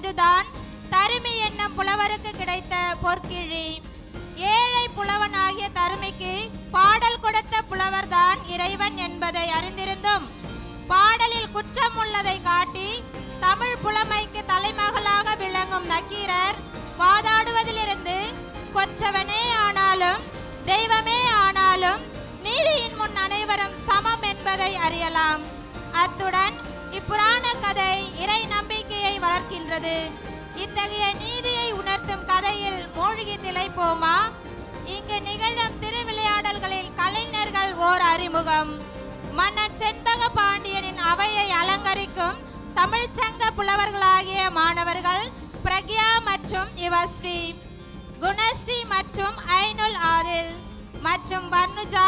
இதுதான் தருமி என்னும் புலவருக்கு கிடைத்த பொற்கிழி. ஏழை புலவனாகிய தருமிக்கு பாடல் கொடுத்த புலவர்தான் இறைவன் என்பதை அறிந்திருந்தும் பாடலில் குற்றம் உள்ளதை காட்டி தமிழ் புலமைக்கு தலைமகளாக விளங்கும் நக்கீரர் வாதாடுவதிலிருந்து கொச்சவனே ஆனாலும் தெய்வமே ஆனாலும் நீதியின் முன் அனைவரும் சமம் என்பதை அறியலாம். அத்துடன் இப்புராண கதை இறை நம்பிக்கையை வளர்க்கின்றது. இத்தகைய நீதியை உணர்த்தும் கதையில் மூழ்கி திளைப்போமா? இங்கு நிகழும் திருவிளையாடல்களில் கலைஞர்கள் ஓர் அறிமுகம். மன்னன் செண்பக பாண்டியனின் அவையை அலங்கரிக்கும் தமிழ்ச்சங்க புலவர்களாகிய மாணவர்கள் பிரக்யா மற்றும் யுவஸ்ரீ, குணஸ்ரீ மற்றும் ஐனுல் ஆதில் மற்றும் வர்ணுஜா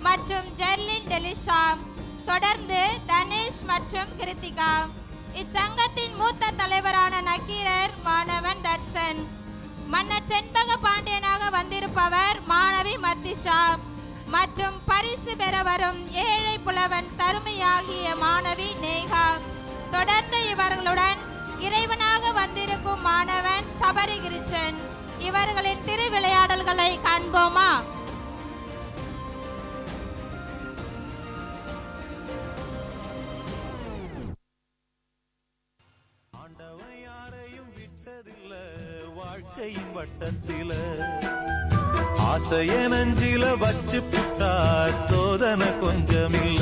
மற்றும் ஜெர்லின் டெலிஷா, தொடர்ந்து தனேஷ் மற்றும் கிருத்திகா. இச்சங்கத்தின் மூத்த தலைவரான நக்கீரர் மாணவன் தர்சன். மன்னர் செண்பக பாண்டியனாக வந்திருப்பவர் மாணவி மத்திஷா மற்றும் பரிசு பெற வரும் ஏழை புலவன் தருமையாகிய மாணவி நேகா. தொடர்ந்து இவர்களுடன் இறைவனாக வந்திருக்கும் மாணவன் சபரிகிருஷ்ணன். இவர்களின் திருவிளையாடல்களை காண்போமா? வாழ்க்கையின் வட்டத்தில ஆசைய நஞ்சில வச்சு புட்டா சோதனை கொஞ்சமில்ல.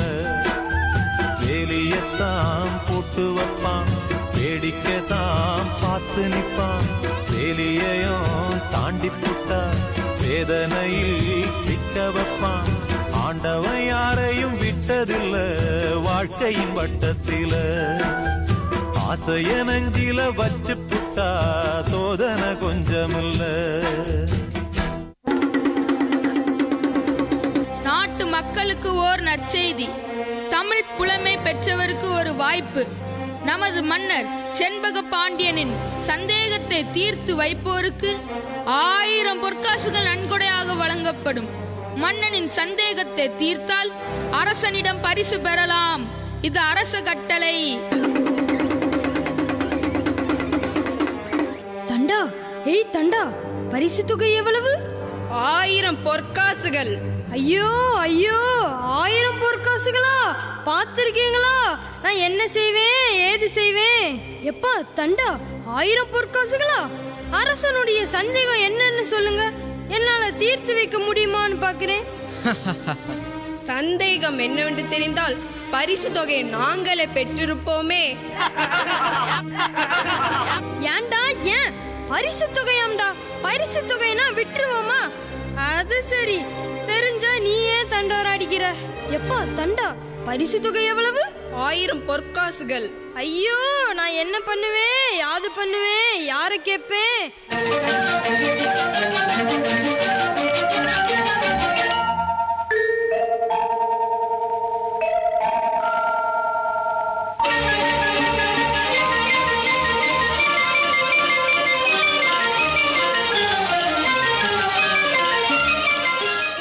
வேலியத்தான் போட்டு வைப்பான், வேடிக்கைத்தான் பார்த்து நிற்பான். வேலியையும் தாண்டி புட்டா வேதனையில் சிக்க வைப்பான். ஆண்டவன் யாரையும் விட்டதில்ல வாழ்க்கையின் வட்டத்தில. ஆசைய நஞ்சில வச்சு புட்டா சோதனை கொஞ்சமில்ல. நாட்டு மக்களுக்கு ஓர் நற்செய்தி. தமிழ் புலமை பெற்றவருக்கு ஒரு வாய்ப்பு. நமது மன்னர் செண்பக பாண்டியனின் சந்தேகத்தை தீர்த்து வைப்போருக்கு 1000 பொற்காசுகள் நன்கொடையாக வழங்கப்படும். மன்னனின் சந்தேகத்தை தீர்த்தால் அரசனிடம் பரிசு பெறலாம். இது அரச கட்டளை. தண்டா, ஏய் தண்டா, பரிசு தொகை எவ்வளவு? 1000 பொற்காசுகள். ஐயோ ஐயோ, 1000 பொற்காசுகளா? பார்த்திருக்கீங்களா? நான் என்ன செய்வேன், ஏது செய்வேன்? எப்பா தண்டா, 1000 பொற்காசுகளா? அரசனுடைய சந்தேகம் என்னன்னு சொல்லுங்க, என்னால தீர்த்து வைக்க முடியுமான்னு பாக்குறேன். சந்தேகம் என்னவென்று தெரிந்தால் பரிசு தொகையை நாங்களே பெற்றிருப்போமே. ஏன்டா, ஏன் பரிசு தொகையாம்டா? பரிசு தொகைனா விட்டுருவோமா? அது சரி, தெரிஞ்சா நீ ஏன் தண்டோர அடிக்கிற? எப்பா தண்டா, பரிசு தொகை எவ்வளவு? 1000 பொற்காசுகள். ஐயோ, நான் என்ன பண்ணுவேன், யாது பண்ணுவேன், யார கேட்பேன்?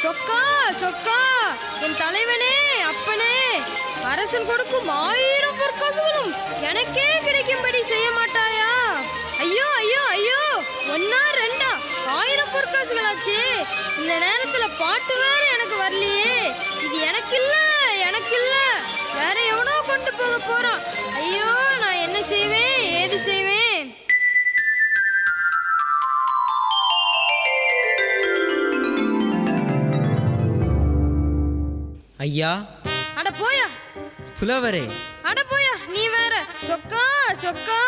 சொக்கா சொக்கா, என் தலைவனே, அப்பனே, அரசன் கொடுக்கும் 1000 பொற்காசுகளும் எனக்கே கிடைக்கும்படி செய்ய மாட்டாயா? ஐயோ ஐயோ ஐயோ, 1 2 1000 பொற்காசுகளாச்சே. இந்த நேரத்துல பாட்டு வேற எனக்கு வரலையே. இது எனக்கு இல்ல, எனக்கு இல்ல, வேற எவனோ கொண்டு போக போறான். ஐயோ, நான் என்ன செய்வேன், ஏது செய்வேன்? ஐயா. அட போயா புலவரே. அட போயா, நீ வேற. சொக்கா சொக்கா.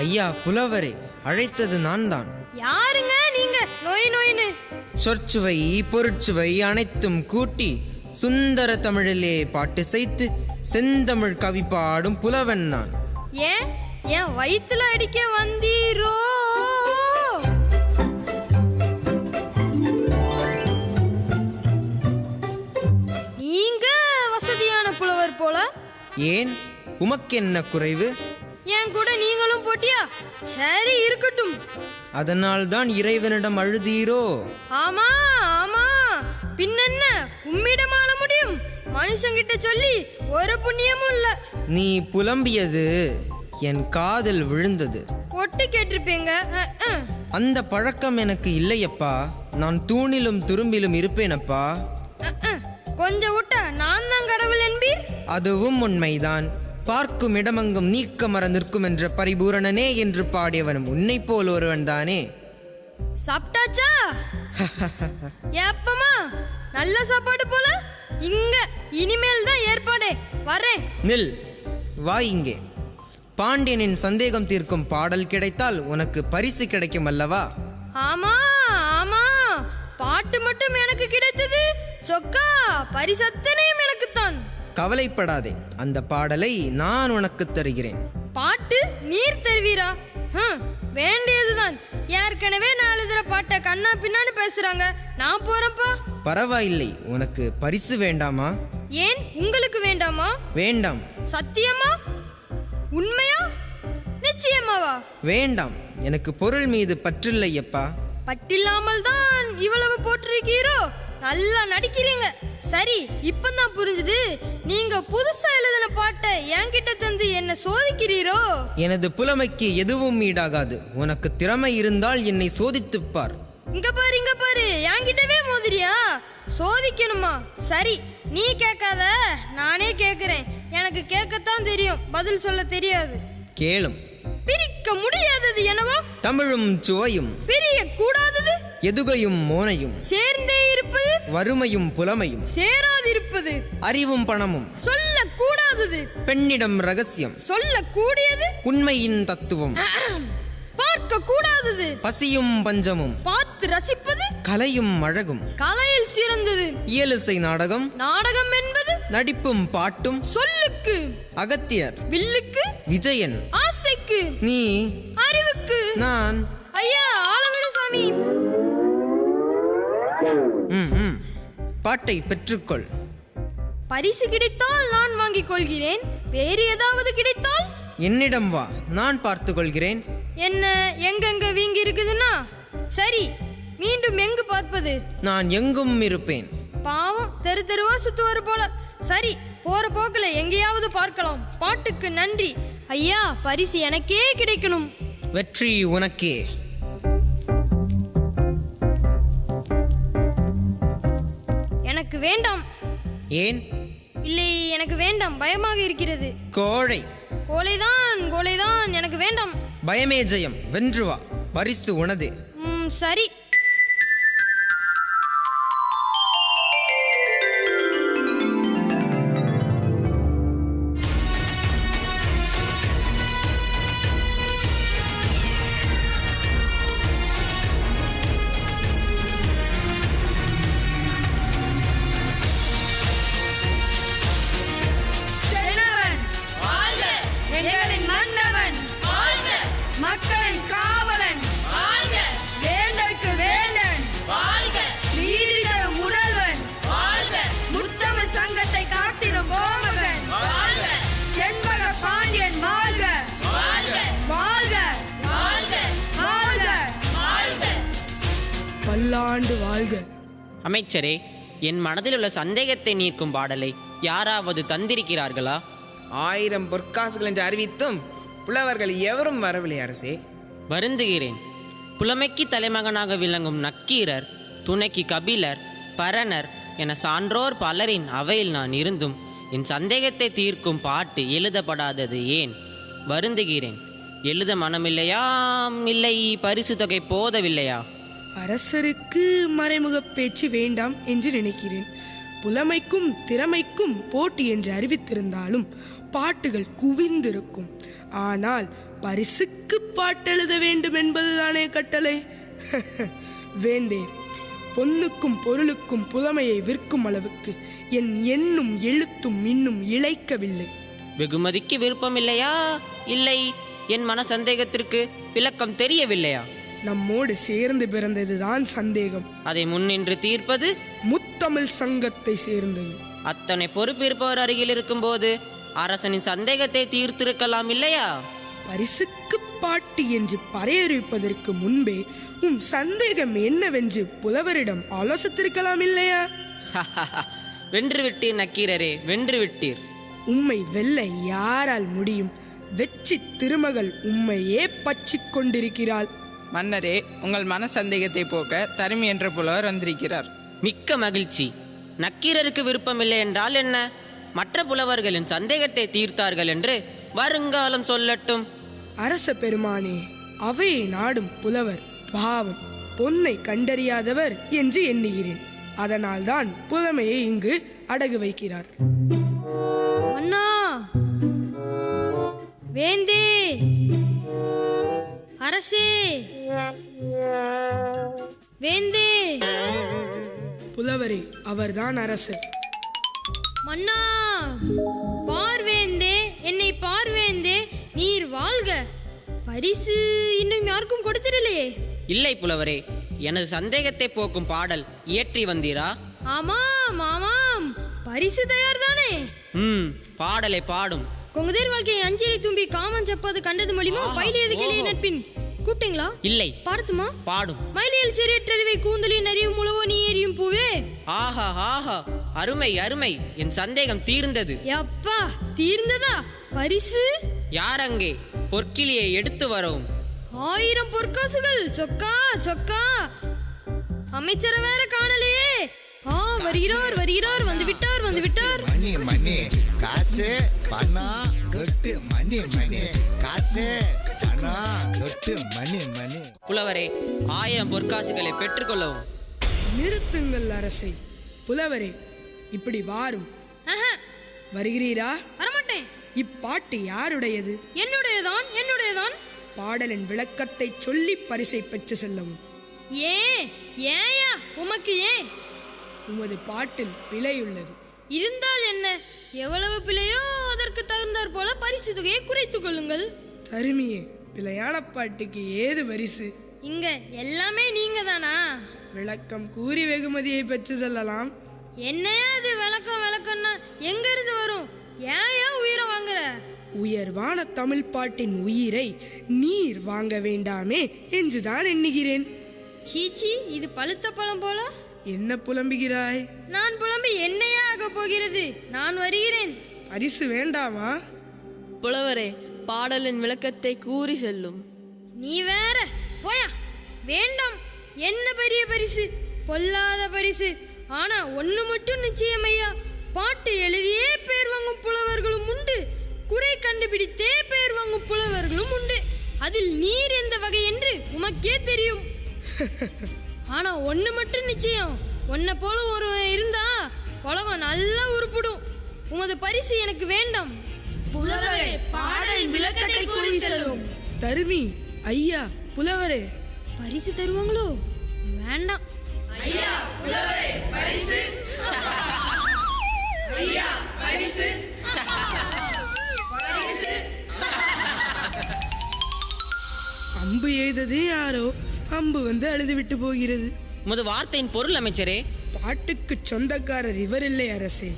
ஐயா புலவரே, அழைத்தது நான் தான். யாருங்க நீங்க? நோய் நோயின்னு சொற்சுவை பொருட்சுவை அனைத்தும் கூட்டி சுந்தர தமிழிலே பாட்டு செய்து செந்தமிழ் கவி பாடும் புலவன் நான். ஏன் என் வயிற்றுல அடிக்க வந்தீரோ? நீங்க வசதியான புலவர் போல. ஏன், உமக்கு என்ன குறைவு? என் கூட நீங்களும் போட்டியா? சரி, இருக்கட்டும். அதனால் தான் இறைவனிடம் அழுதீரோ? ஆமா ஆமா, பின்னென்ன உம்மிடம் ஆள முடியும்? மனுஷங்கிட்ட சொல்லி ஒரு புண்ணியமும் இல்ல. நீ புலம்பியது என் காதில் விழுந்தது. ஒட்ட போட்டு கேட்டிருப்பீங்க. அந்த பழக்கம் எனக்கு இல்லையப்பா. நான் தூணிலும் துரும்பிலும் இருப்பேனப்பா. கொஞ்சம் விட்டா நான் தான் கடவுள் என்பீர். அதுவும் உண்மைதான். பார்க்கும் இடமங்கும் நீக்க மர நிற்கும் என்ற பரிபூரணனே என்று பாடியவனும் உன்னை போல் ஒருவன் தானே. சாப்பிட்டாச்சா? எப்பமா? நல்ல சாப்பாடு போல. இங்க இனிமேல் தான் ஏற்பாடே. வரேன். நில், வா இங்கே. பாண்டியனின் சந்தேகம் தீர்க்கும் பாடல் கிடைத்தால் உனக்கு பரிசு கிடைக்கும் அல்லவா? ஆமா ஆமா, பாட்டு மட்டும் எனக்கு கிடைத்தது. சொக்கா, பரிசத்தனையும் எனக்குத்தான். கவலைப்படாதே, அந்த பாடலை நான் உனக்கு தருகிறேன். பாட்டு நீர் தருவீரா? வேண்டியதுதான். ஏற்கனவே 4 தடவை பாட்டை கண்ணா பின்னான்னு பேசுறாங்க. நான் போறேன்ப்பா. பரவாயில்லை, உனக்கு பரிசு வேண்டாமா? ஏன், உங்களுக்கு வேண்டாமா? வேண்டாம். சத்தியமா? உண்மையா? நிச்சயமாவா? வேண்டாம், எனக்கு பொருள் மீது பற்றில்லையப்பா. பட்டில்லாமல் தான் இவ்வளவு போட்டிருக்கீரோ? நல்லா நடிக்கிறீங்க. சரி, இப்பதான் புரிஞ்சுது. நீங்க புதுசா எழுதின பாட்டை என்கிட்ட தந்து என்ன சோதிக்கிறீரோ? எனது புலமைக்கு எதுவும் ஈடாகாது. உனக்கு திறமை இருந்தால் என்னை சோதித்துப்பார். இங்க பாரு, இங்க பாரு, என்கிட்டவே மோதிரியா? சோதிக்கணுமா? சரி, நீ கேட்காத, நானே கேட்கிறேன். எனக்கு கேட்கத்தான் தெரியும், பதில் சொல்ல தெரியாது. கேளும். பிரிக்க முடியாதது என்னவோ? தமிழும் சுவையும். பிரிய கூடாதது? எதுகையும் மோனையும். சேர்ந்தே இருப்பது? வறுமையும் புலமையும். சேராதிருப்பது? அறிவும் பணமும். சொல்ல கூடாதது? பெண்ணிடம் ரகசியம். சொல்ல கூடியது? உண்மையின் தத்துவம். பார்க்க கூடாதது? பசியும் பஞ்சமும். பார்த்து ரசிப்பது? கலையும் அழகும். கலையில் சிறந்தது? இயலிசை நாடகம். நாடகம் என்பது? நடிப்பும் பாட்டும். சொல்லுக்கு? அகத்தியர். வில்லுக்கு? விஜயன். ஆசைக்கு? நீ. அறிவுக்கு? நான். ஐயா, ஆளவிடு சாமி. பாட்டை பெற்றுக்கொள். பரிசு கிடைத்தால் நான் வாங்கிக் கொள்கிறேன். வேறு ஏதாவது கிடைத்தால் என்னிடம் வா, நான் பார்த்து கொள்கிறேன். என்ன, எங்கெங்க வீங்கி இருக்குதுன்னா? சரி, மீண்டும் எங்கு பார்ப்பது? நான் எங்கும் இருப்பேன். பாவம், தெரு தெருவா சுத்துவாரு போல. சரி, போற போக்குல எங்கேயாவது பார்க்கலாம். பாட்டுக்கு நன்றி. ஐயா, பரிசு எனக்கே கிடைக்கணும். வெற்றி உனக்கே. எனக்கு வேண்டாம். ஏன்? இல்லை, எனக்கு வேண்டாம், பயமாக இருக்கிறது. கோழை. கோழைதான், கோழைதான், எனக்கு வேண்டாம். பயமே ஜெயம், வென்று வா, பரிசு உனது. சரி. எங்களின் மன்னவன் மக்களின் காவலன் வேண்டற்கு வேண்டன் நீதி தரும் முதல்வன் முத்தமிழ் சங்கத்தை காத்திடும் கோமகன் செண்பக பாண்டியன் வாழ்க வாழ்க வாழ்க பல்லாண்டு வாழ்க. அமைச்சரே, என் மனதில் உள்ள சந்தேகத்தை நீக்கும் பாடலை யாராவது தந்திருக்கிறார்களா? 1000 பொற்காசுகள் என்று அறிவித்தும் புலவர்கள் எவரும் வரவில்லை அரசே. வருந்துகிறேன். புலமைக்கு தலைமகனாக விளங்கும் நக்கீரர், துணைக்கு கபிலர், பரணர் என சான்றோர் பலரின் அவையில் நான் இருந்தும் என் சந்தேகத்தை தீர்க்கும் பாட்டு எழுதப்படாதது ஏன்? வருந்துகிறேன். எழுத மனமில்லையா, இல்லை பரிசு தொகை போதவில்லையா? அரசருக்கு மறைமுக பேச்சு வேண்டாம் என்று நினைக்கிறேன். புலமைக்கும் திறமைக்கும் போட்டி என்று அறிவித்திருந்தாலும் பாட்டுகள் குவிந்திருக்கும். ஆனால் பரிசுக்கு பாட்டெழுத வேண்டும் என்பதுதானே கட்டளை. வேந்தே, பொன்னுக்கும் பொருளுக்கும் புலமையை விற்கும் அளவுக்கு என் எண்ணும் எழுத்தும் இன்னும் இழைக்கவில்லை. வெகுமதிக்கு விருப்பமில்லையா, இல்லை என் மன சந்தேகத்திற்கு விளக்கம் தெரியவில்லையா? நம்மோடு சேர்ந்து பிறந்ததுதான் சந்தேகம். அதை முன்னின்று தீர்ப்பது முத்தமிழ் சங்கத்தை சேர்ந்தது. அத்தனை பொறுப்பேற்பவர் அருகில் இருக்கும்போது அரசனின் சந்தேகத்தை தீர்த்திருக்கலாம் இல்லையா? பரிசுக்கு பாட்டு என்று பறையறிவிப்பதற்கு முன்பே உன் சந்தேகம் என்னவென்று புலவரிடம் ஆலோசித்திருக்கலாம் இல்லையா? வென்று விட்டீர் நக்கீரரே, வென்று விட்டீர். உம்மை வெல்ல யாரால் முடியும்? வெச்சி திருமகள் உம்மையே பற்றிக் கொண்டிருக்கிறாள். மன்னரே, உங்கள் மன சந்தேகத்தை போக்க தருமி என்ற புலவர் வந்திருக்கிறார். மிக்க மகிழ்ச்சி. நக்கீரருக்கு விருப்பமில்லை என்றால் என்ன? மற்ற புலவர்களின் சந்தேகத்தை தீர்த்தார்கள் என்று வருங்காலம் சொல்லட்டும். அரச பெருமானே, அவையை நாடும் புலவர் பாவம், பொன்னை கண்டறியாதவர் என்று எண்ணுகிறேன். அதனால்தான் புலமையை இங்கு அடகு வைக்கிறார். அண்ணா, வேந்தே, அரசே, வேந்தே. புலவரே, அவர்தான் அரசர். மன்னா, பார்வேந்தே, என்னை பார்வேந்தே, நீர் வாழ்க. பரிசு இன்னும் யாருக்கும் கொடுத்திடலையே. இல்லை புலவரே, எனது சந்தேகத்தை போக்கும் பாடல் இயற்றி வந்தீரா? ஆமாம் ஆமாம், பரிசு தயார்தானே. பாடலை பாடும். கொங்குதேர் வாழ்க்கையை அஞ்சலி தும்பி காமன் செப்பது கண்டது மொழிமோ பயிலியது கிளிய நட்பின். கூப்பிட்டீங்களா? இல்லை. பாடத்துமா? பாடும். மயிலியல் செறியற்றறிவை கூந்தலின் அறிவு முழவோ நீ எரியும் பூவே. ஆஹா ஆஹா, அருமை அருமை, என் சந்தேகம் தீர்ந்தது. எப்பா, தீர்ந்ததா? பரிசு யார் அங்கே? பொற்கிளியை எடுத்து வரவும். 1000 பொற்காசுகள். சொக்கா சொக்கா, அமைச்சர வேற காணலையே. வருகிறார் வருகிறார், வந்து விட்டார் வந்து விட்டார். மணி மணி காசு பணம் கொட்டு, மணி மணி காசு பணம் கொட்டு, மணி மணி. புலவரே, 1000 பொற்காசுகளை பெற்றுக்கொள்ளவும். நிறுத்துங்கள் அரசை. புலவரே, இப்படி வாரும். வருகிறீரா? வரமாட்டேன். இப்பாட்டு யாருடையது? என்னுடையதான் என்னுடையதான். பாடலின் விளக்கத்தை சொல்லி பரிசை பெற்று செல்லவும். ஏயா உமக்கு ஏன்? உமது பாட்டில் பிழை உள்ளது. இருந்தால் என்ன? எவ்வளவு பிழையோ அதற்கு தகுந்தாற் போல பரிசு தொகையை குறைத்துக் கொள்ளுங்கள். தருமியே, பிழையான பாட்டுக்கு ஏது பரிசு? இங்க எல்லாமே நீங்க தானா? விளக்கம் கூறி வெகுமதியை பெற்று செல்லலாம். என்னையா இது விளக்கம்னா எங்க இருந்து வரும்? ஏன் உயிரை வாங்குற? உயர்வான தமிழ் பாட்டின் உயிரை நீர் வாங்க வேண்டாமே என்றுதான் எண்ணுகிறேன். சீச்சி, இது பழுத்த பழம் போல. என்ன புலம்புகிறாய்? நான் புலம்பி என்னையா ஆக போகிறது? நான் வருகிறேன். பரிசு வேண்டாமா? புலவரே, பாடலின் விளக்கத்தை கூறி செல்லும். நீ வேற போயா. வேண்டாம். என்ன பெரிய பரிசு? பொல்லாத பரிசு. ஆனா ஒண்ணு மட்டும் நிச்சயம் ஐயா, பாட்டு எழுதியே பேர் வாங்கும் புலவர்களும் உண்டு, குறை கண்டுபிடித்தே பேர் வாங்கும் புலவர்களும் உண்டு. அதில் நீர் எந்த வகை என்று உமக்கே தெரியும். ஆனா ஒண்ணு மட்டும் நிச்சயம், உன்னை போல ஒருவன் இருந்தா உலகம் நல்லா உருப்பிடும். உமது பரிசு எனக்கு வேண்டாம். புலவரே, பாடலின் விளக்கத்தை கூறி செல்லும். தருமி, ஐயா, புலவரே. பரிசு தருவாங்களோ? வேண்டாம். ஐயா, புலவரே, பரிசு. ஐயா, பரிசு. அம்பு எய்தது யாரோ, அம்பு வந்து அழுது விட்டு போகிறது. உமது வார்த்தையின் பொருள் அமைச்சரே? பாட்டுக்கு சொந்தக்காரர் இவரில்லை அரசே,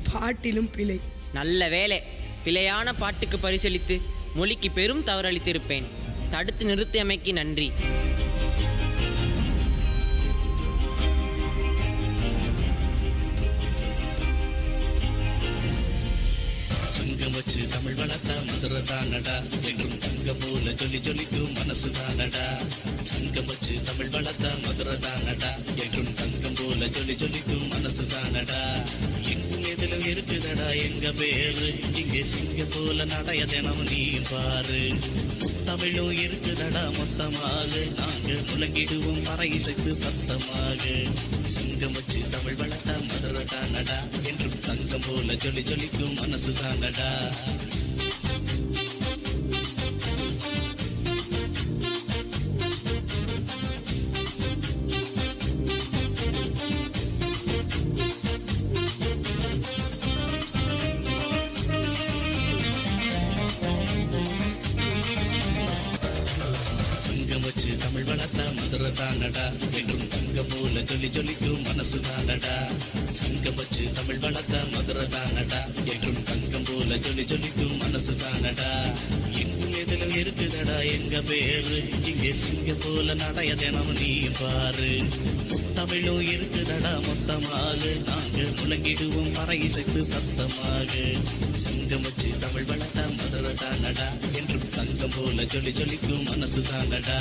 பாட்டிலும் பிழை. நல்ல வேலை, பிழையான பாட்டுக்கு பரிசளித்து மொழிக்கு பெரும் தவறளித்திருப்பேன். தடுத்து நிறுத்தியமைக்கு நன்றி. சங்கம் வச்சு தமிழ் வளர்த்தா மதுரை தானடா, என்றும் தங்கம் போல ஜொலி ஜொலிக்கும் மனசு தானடா. சங்கம் வச்சு தமிழ் வளர்த்தா மதுரை தானடா, என்றும் தங்கம் போல ஜொலி ஜொலிக்கும் மனசு தானடா. எங்கும் எதிலும் இருக்குதடா எங்க பேரு, இங்கே சிங்க போல நடைய தினம் நீ பாரு. தமிழும் இருக்குதடா மொத்தமாக, நாங்க முழங்கிடுவோம் பறை இசைத்து சத்தமாக. சங்கம் வச்சு தமிழ் வளர்த்தா மதுரை தானடா, என்றும் தங்கம் போல ஜொலி ஜொலிக்கும் மனசு தானடா. சங்கம் வச்சு தமிழ் வளர்த்தா மதுரை தானடா, என்றும் தங்கம் போல ஜொலி ஜொலிக்கும் மனசு தானடா. சங்கம் வச்சு தமிழ் வளர்த்தா மதுரை தானடா, என்றும் தங்கம் போல ஜொலி ஜொலிக்கும் மனசு தானடா. எங்கும் எதிலும் இருக்குதடா எங்க பேரு, இங்கே சிங்க போல நடைய தினம் நீ பாரு. தமிழும் இருக்குதடா மொத்தமாக, நாங்க முழங்கிடுவோம் பறை இசைத்து சத்தமாக. சங்கம் வச்சு தமிழ் வளர்த்தா மதுரை தானடா, போல ஜொலி ஜொலிக்கும் மனசு தானடா.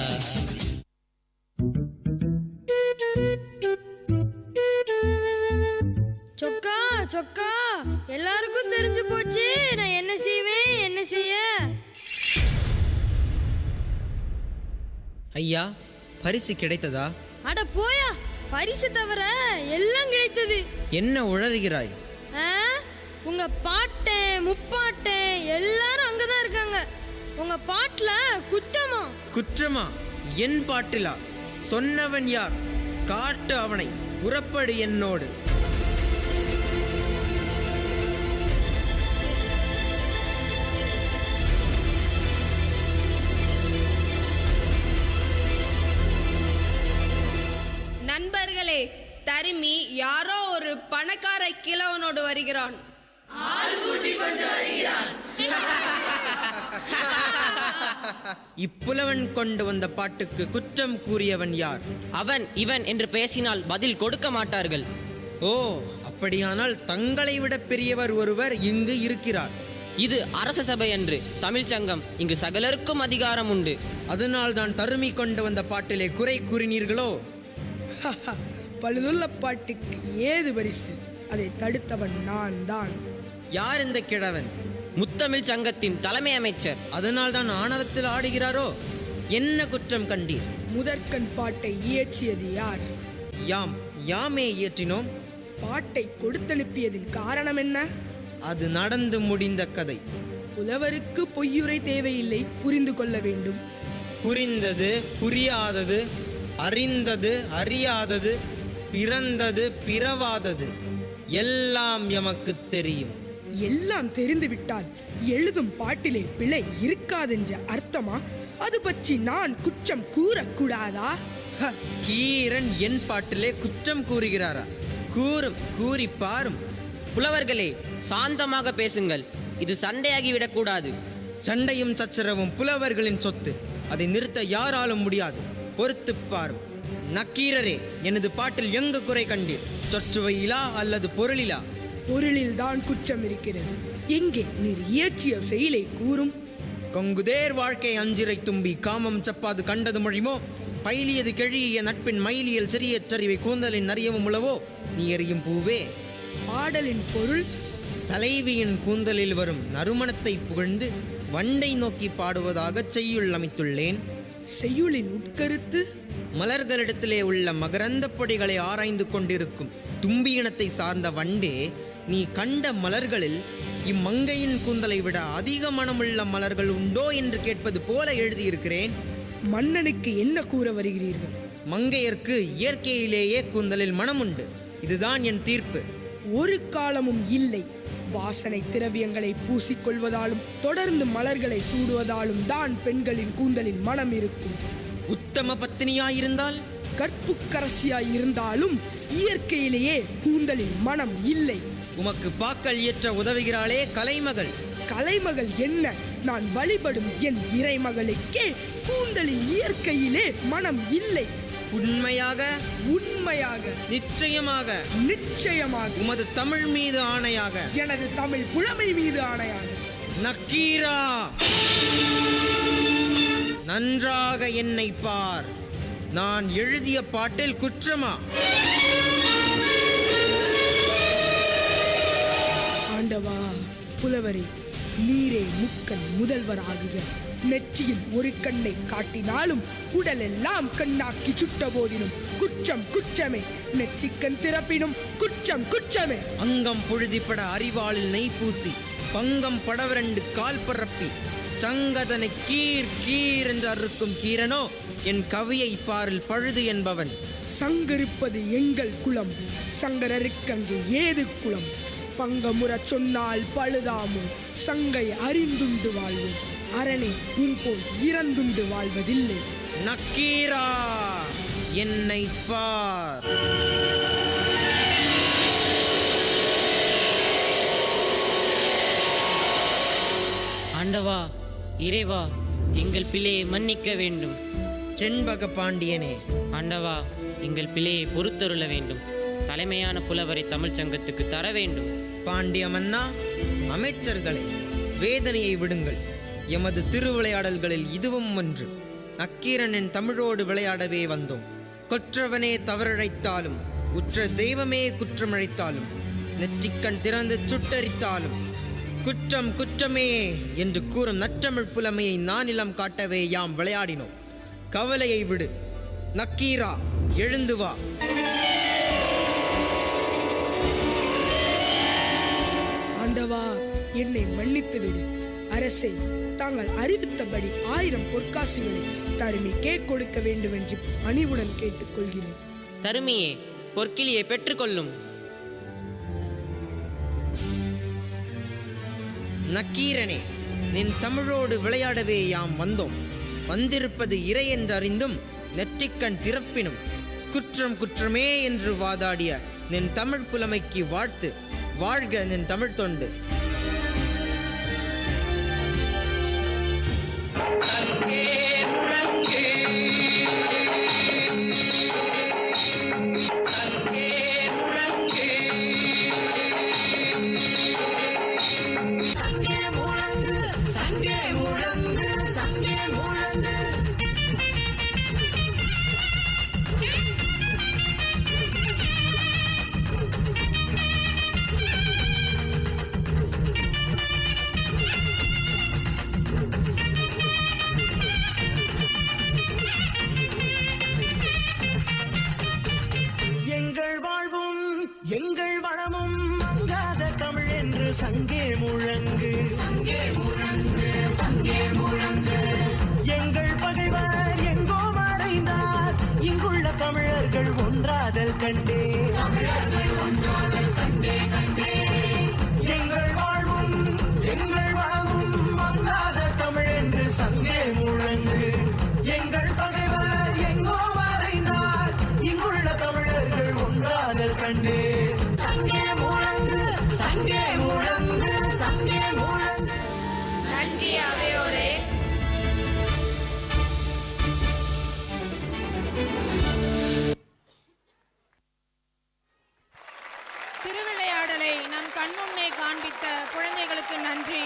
சொக்கா சொக்கா, எல்லாருக்கும் தெரிஞ்சு போச்சு நான் என்ன செய்வேன் என்ன செய்ய. ஐயா, பரிசு கிடைத்ததா? அட போயா, பரிசு தவிர எல்லாம் கிடைத்தது. என்ன உளறுகிறாய்? உங்க பாட்டன் முப்பாட்டன் எல்லாரும் அங்கதான் இருக்காங்க. உங்க பாட்டுல குற்றமா? குற்றமா? என் பாட்டிலா? சொன்னவன் யார்? காட்டு அவனை, புறப்படு என்னோடு. நண்பர்களே, தருமி யாரோ ஒரு பணக்கார கிழவனோடு வருகிறான். இப்புலவன் கொண்டு வந்த பாட்டுக்கு குற்றம் கூறியவன் யார்? அவன் இவன் என்று பேசினால் பதில் கொடுக்க மாட்டார்கள். ஓ, அப்படியானால் தங்களை விட பெரியவர் ஒருவர் இங்கு இருக்கிறார். இது அரச சபை என்று தமிழ் சங்கம், இங்கு சகலருக்கும் அதிகாரம் உண்டு. அதனால் தான் தருமி கொண்டு வந்த பாட்டிலே குறை கூறினீர்களோ? பழுதுள்ள பாட்டுக்கு ஏது பரிசு? அதை தடுத்தவன் நான் தான். யார் இந்த கிழவன்? முத்தமிழ் சங்கத்தின் தலைமை அமைச்சர். அதனால் தான் ஆணவத்தில் ஆடுகிறாரோ? என்ன குற்றம் கண்டீர்? முதற்கண் பாட்டை இயற்றியது யார்? யாமே இயற்றினோம். பாட்டை கொடுத்தனுப்பியதின் காரணம் என்ன? அது நடந்து முடிந்த கதை. புலவருக்கு பொய்யுரை தேவையில்லை, புரிந்து கொள்ள வேண்டும். புரிந்தது புரியாதது, அறிந்தது அறியாதது, பிறந்தது பிறவாதது எல்லாம் எமக்கு தெரியும். எல்லாம் தெரிந்துவிட்டால் எழுதும் பாட்டிலே பிழை இருக்காதென்ற அர்த்தமா? அது பற்றி நான் குற்றம் கூறக்கூடாதா? கீரன் என் பாட்டிலே குற்றம் கூறுகிறாரா? கூறி பாரும். புலவர்களே, சாந்தமாக பேசுங்கள். இது சண்டையாகிவிடக் கூடாது. சண்டையும் சச்சரவும் புலவர்களின் சொத்து. அதை நிறுத்த யாராலும் முடியாது. பொறுத்து பாரும். நக்கீரரே, எனது பாட்டில் எங்கு குறை கண்டீர்? சொற்சுவையிலா அல்லது பொருளிலா? பொருளில் தான் குற்றம் இருக்கிறது. எங்கே நீர் இயற்றிய செயலை கூறும். கொங்குதேர் வாழ்க்கை அஞ்சிரை தும்பி காமம் சப்பாது கண்டது மொழிமோ, பைலியது கெழிய நட்பின் மயிலியல் சிறிய சரிவை கூந்தலின் அறியவும் உளவோ, நீ எறியும் பூவே. பாடலின் பொருள், தலைவியின் கூந்தலில் வரும் நறுமணத்தை புகழ்ந்து வண்டை நோக்கி பாடுவதாக செய்யுள் அமைத்துள்ளேன். செய்யுளின் உட்கருத்து, மலர்களிடத்திலே உள்ள மகரந்த பொடிகளை ஆராய்ந்து கொண்டிருக்கும் தும்பி இனத்தை சார்ந்த வண்டே, நீ கண்ட மலர்களில் இம்மங்கையின் கூந்தலை விட அதிக மனமுள்ள மலர்கள் உண்டோ என்று கேட்பது போல எழுதியிருக்கிறேன். மன்னனுக்கு என்ன கூற வருகிறீர்கள்? மங்கையர்க்கு இயற்கையிலேயே கூந்தலில் மனமுண்டு. இதுதான் என் தீர்ப்பு. ஒரு காலமும் இல்லை. வாசனை திரவியங்களை பூசிக்கொள்வதாலும் தொடர்ந்து மலர்களை சூடுவதாலும் தான் பெண்களின் கூந்தலின் மனம் இருக்கும். உத்தம பத்தினியாயிருந்தால், கற்புக்கரசியாய் இருந்தாலும் இயற்கையிலேயே கூந்தலின் மனம் இல்லை. உமக்கு பாக்கள் இயற்ற உதவுகிறாளே கலைமகள். கலைமகள் என்ன? நான் வழிபடும் என் இறைமகளுக்கே கூந்தலின் இயற்கையிலே மனம் இல்லை. உண்மையாக? உண்மையாக. நிச்சயமாக? நிச்சயமாக. உமது தமிழ் மீது ஆணையாக? எனது தமிழ் புலமை மீது ஆணையாக. நக்கீரா, நன்றாக என்னை பார். நான் எழுதிய பாட்டில் குற்றமா? ஆண்டவா, புலவரே, நீரே முக்கண் முதல்வர் ஆகுக. நெற்றியில் ஒரு கண்ணை காட்டினாலும் உடலெல்லாம் கண்ணாக்கி சுட்ட போதினும் குற்றம் குற்றமே. நெற்றிக்கண் திறப்பினும் குற்றம் குற்றமே. அங்கம் பொழுதிப்பட அறிவாளில் நெய் பூசி பங்கம் படவரண்டு கால் பரப்பி சங்கதனை கீர் கீர் என்று அறுக்கும் கீரனோ என் கவியை பாரில் பழுது என்பவன். சங்கரிப்பது எங்கள் குலம், சங்கரருக்கங்கு ஏது குலம்? பங்கமுற சொன்னால் பழுதாமோ, சங்கை அறிந்துண்டு வாழ்வோம். அரணே, உன் போல் இறந்துண்டு வாழ்வதில்லை. நக்கீரா, என்னை பார். ஆண்டவா, இறைவா, எங்கள் பிழையை மன்னிக்க வேண்டும். செண்பக பாண்டியனே, ஆண்டவா, எங்கள் பிழையை பொறுத்தருள வேண்டும். தலைமையான புலவரை தமிழ் சங்கத்துக்கு தர வேண்டும். பாண்டிய மன்னா, அமைச்சர்களே, வேதனையை விடுங்கள். எமது திருவிளையாடல்களில் இதுவும் ஒன்று. நக்கீரனின் தமிழோடு விளையாடவே வந்தோம். கொற்றவனே தவறழைத்தாலும், உற்ற தெய்வமே குற்றமழைத்தாலும், நெற்றிக்கண் திறந்து சுட்டரித்தாலும் குற்றம் குற்றமே என்று கூறும் நற்றமிழ் புலமையை நானிலம் காட்டவே யாம் விளையாடினோம். கவலையை விடு நக்கீரா, எழுந்து வா. ஆண்டவா, என்னை மன்னித்து விடு. அரசே, தாங்கள் அறிவித்தபடி 1000 பொற்காசுகளை தருமிக்கே கொடுக்க வேண்டும் என்று பணிவுடன் கேட்டுக்கொள்கிறேன். தருமியே, பொற்கிளியை பெற்றுக்கொள்ளும். நக்கீரனே, நின் தமிழோடு விளையாடவே யாம் வந்தோம். வந்திருப்பது இறை என்றறிந்தும் நெற்றிக்கண் திறப்பினும் குற்றம் குற்றமே என்று வாதாடிய நின் தமிழ் புலமைக்கு வாழ்த்து. வாழ்க நின் தமிழ் தொண்டு. எங்கள் வாழ்வும் எங்கள் வளமும் மங்காத தமிழ் என்று சங்கே முழங்கு, சங்கே முழங்கு, சங்கே முழங்கு. எங்கள் பகைவர் எங்கோ மறைந்தார், இங்குள்ள தமிழர்கள் ஒன்றாதல் கண்டே, தமிழர்கள் ஒன்றாதல் கண்டே கண்டே. எங்கள் வாழ்வும் எங்கள் வளமும் மங்காத தமிழ் என்று சங்கே முழங்கு. எங்கள் பகைவர் எங்கோ மறைந்தார், இங்குள்ள தமிழர்கள் ஒன்றாதல் கண்டே. சங்கே முழங்கு, சங்கே முழங்கு, சங்கே முழங்கு. நன்றி அவையோரே. திருவிளையாடலை நம் கண்முன்னே காண்பித்த குழந்தைகளுக்கு நன்றி.